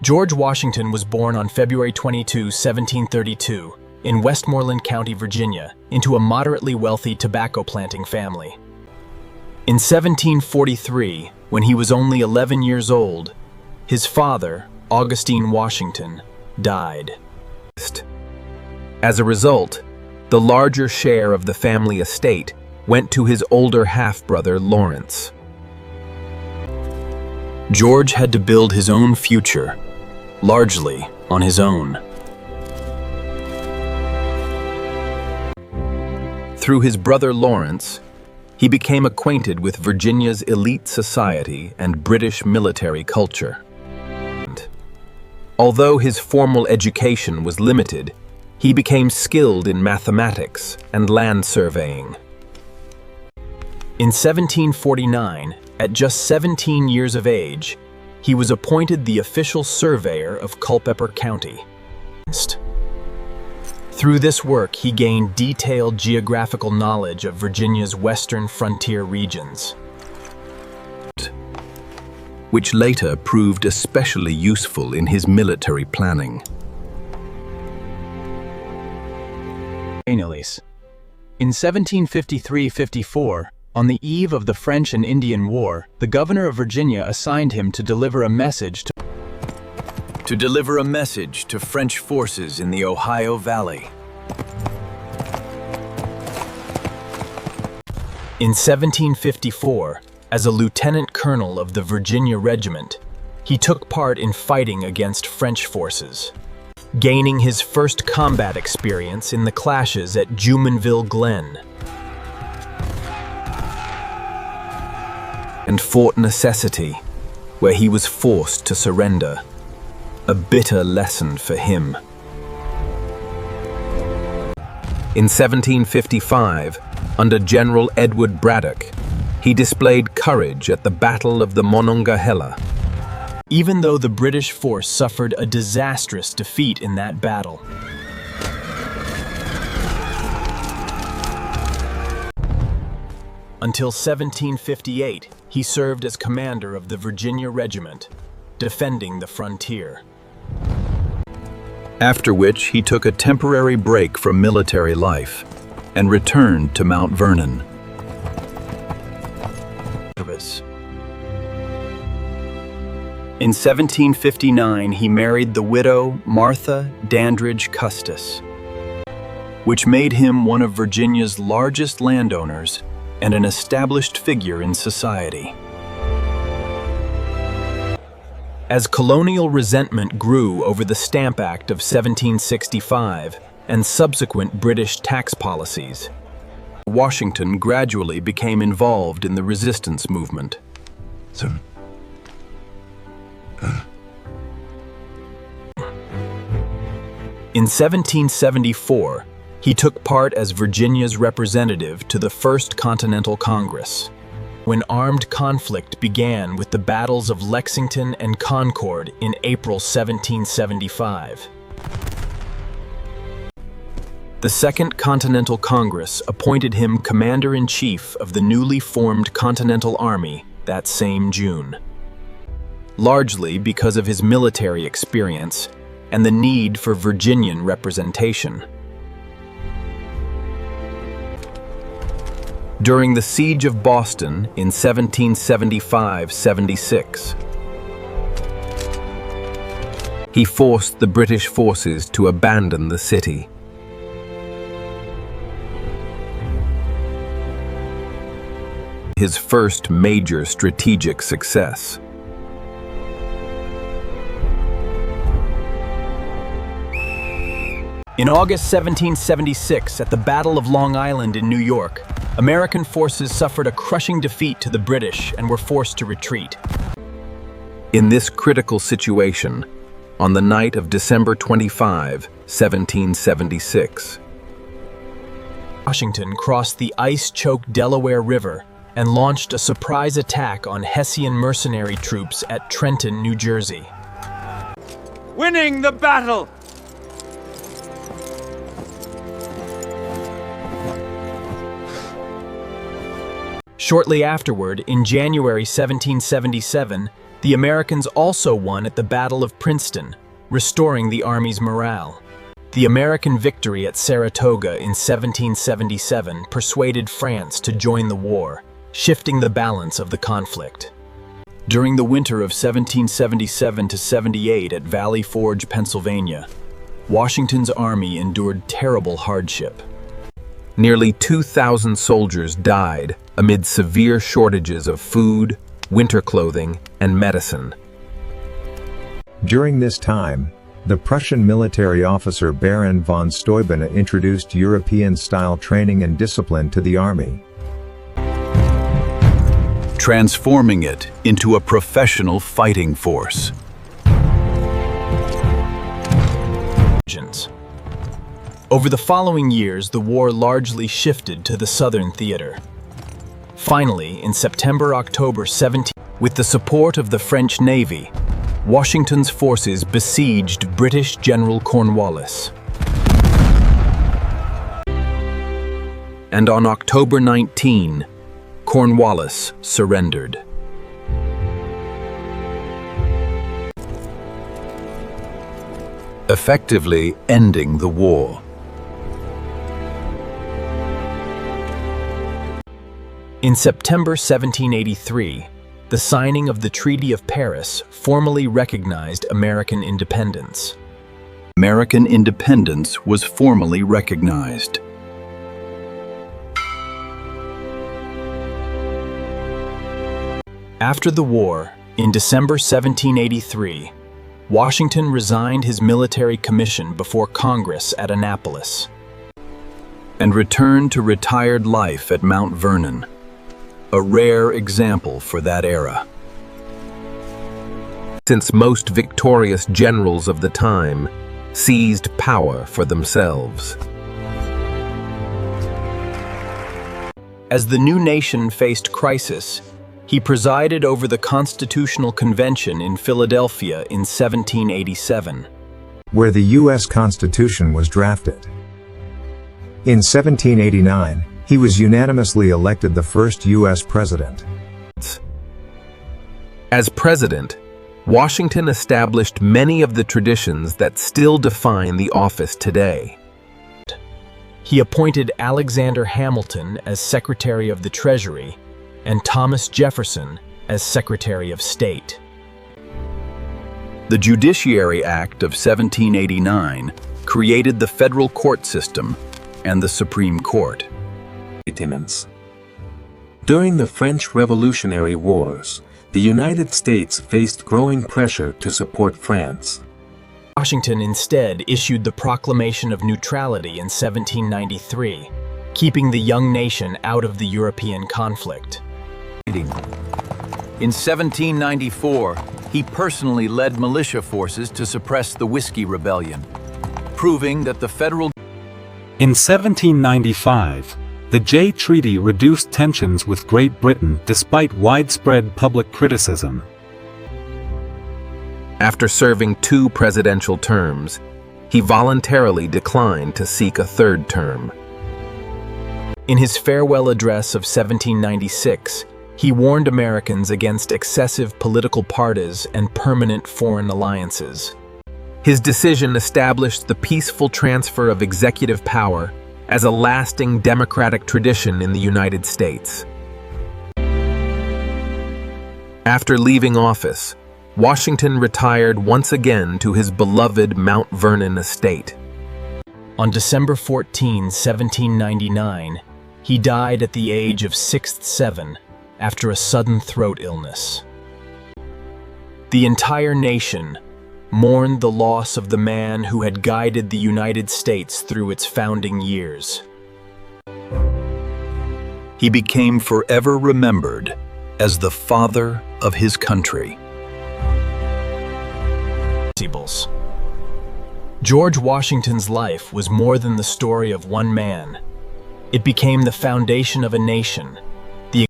George Washington was born on February 22, 1732, in Westmoreland County, Virginia, into a moderately wealthy tobacco planting family. In 1743, when he was only 11 years old, his father, Augustine Washington, died. As a result, the larger share of the family estate went to his older half-brother, Lawrence. George had to build his own future, largely on his own. Through his brother Lawrence, he became acquainted with Virginia's elite society and British military culture. Although his formal education was limited, he became skilled in mathematics and land surveying. In 1749, at just 17 years of age, he was appointed the official surveyor of Culpeper County. Through this work, he gained detailed geographical knowledge of Virginia's western frontier regions, which later proved especially useful in his military planning. In 1753-54, on the eve of the French and Indian War, the governor of Virginia assigned him to deliver a message to French forces in the Ohio Valley. In 1754, as a lieutenant colonel of the Virginia Regiment, he took part in fighting against French forces, gaining his first combat experience in the clashes at Jumonville Glen and Fort Necessity, where he was forced to surrender, a bitter lesson for him. In 1755, under General Edward Braddock, he displayed courage at the Battle of the Monongahela. Even though the British force suffered a disastrous defeat in that battle. Until 1758, he served as commander of the Virginia Regiment, defending the frontier. After which he took a temporary break from military life and returned to Mount Vernon. In 1759, he married the widow Martha Dandridge Custis, which made him one of Virginia's largest landowners and an established figure in society. As colonial resentment grew over the Stamp Act of 1765 and subsequent British tax policies, Washington gradually became involved in the resistance movement. In 1774, he took part as Virginia's representative to the First Continental Congress, when armed conflict began with the battles of Lexington and Concord in April 1775. The Second Continental Congress appointed him Commander-in-Chief of the newly formed Continental Army that same June, largely because of his military experience and the need for Virginian representation. During the Siege of Boston in 1775-76, he forced the British forces to abandon the city. His first major strategic success. In August 1776, at the Battle of Long Island in New York, American forces suffered a crushing defeat to the British and were forced to retreat. In this critical situation, on the night of December 25, 1776, Washington crossed the ice-choked Delaware River and launched a surprise attack on Hessian mercenary troops at Trenton, New Jersey. Winning the battle! Shortly afterward, in January 1777, The Americans also won at the Battle of Princeton, restoring the Army's morale. The American victory at Saratoga in 1777 persuaded France to join the war, shifting the balance of the conflict. During the winter of 1777–78 at Valley Forge, Pennsylvania, Washington's army endured terrible hardship. Nearly 2,000 soldiers died amid severe shortages of food, winter clothing, and medicine. During this time, the Prussian military officer Baron von Steuben introduced European-style training and discipline to the army, transforming it into a professional fighting force. Over the following years, the war largely shifted to the Southern theater. Finally, in September–October 17, with the support of the French Navy, Washington's forces besieged British General Cornwallis. And on October 19, Cornwallis surrendered. Effectively ending the war. In September 1783, the signing of the Treaty of Paris formally recognized American independence. American independence was formally recognized. After the war, in December 1783, Washington resigned his military commission before Congress at Annapolis and returned to retired life at Mount Vernon, a rare example for that era. Since most victorious generals of the time seized power for themselves. As the new nation faced crisis, he presided over the Constitutional Convention in Philadelphia in 1787, where the U.S. Constitution was drafted. In 1789, he was unanimously elected the first U.S. president. As president, Washington established many of the traditions that still define the office today. He appointed Alexander Hamilton as Secretary of the Treasury and Thomas Jefferson as Secretary of State. The Judiciary Act of 1789 created the federal court system and the Supreme Court. During the French Revolutionary Wars, the United States faced growing pressure to support France. Washington instead issued the Proclamation of Neutrality in 1793, keeping the young nation out of the European conflict. In 1794, he personally led militia forces to suppress the Whiskey Rebellion, proving that the federal... In 1795, the Jay Treaty reduced tensions with Great Britain despite widespread public criticism. After serving 2 presidential terms, he voluntarily declined to seek a third term. In his farewell address of 1796, he warned Americans against excessive political parties and permanent foreign alliances. His decision established the peaceful transfer of executive power as a lasting democratic tradition in the United States. After leaving office, Washington retired once again to his beloved Mount Vernon estate. On December 14, 1799, he died at the age of 67 after a sudden throat illness. The entire nation mourned the loss of the man who had guided the United States through its founding years. He became forever remembered as the father of his country. George Washington's life was more than the story of one man. It became the foundation of a nation,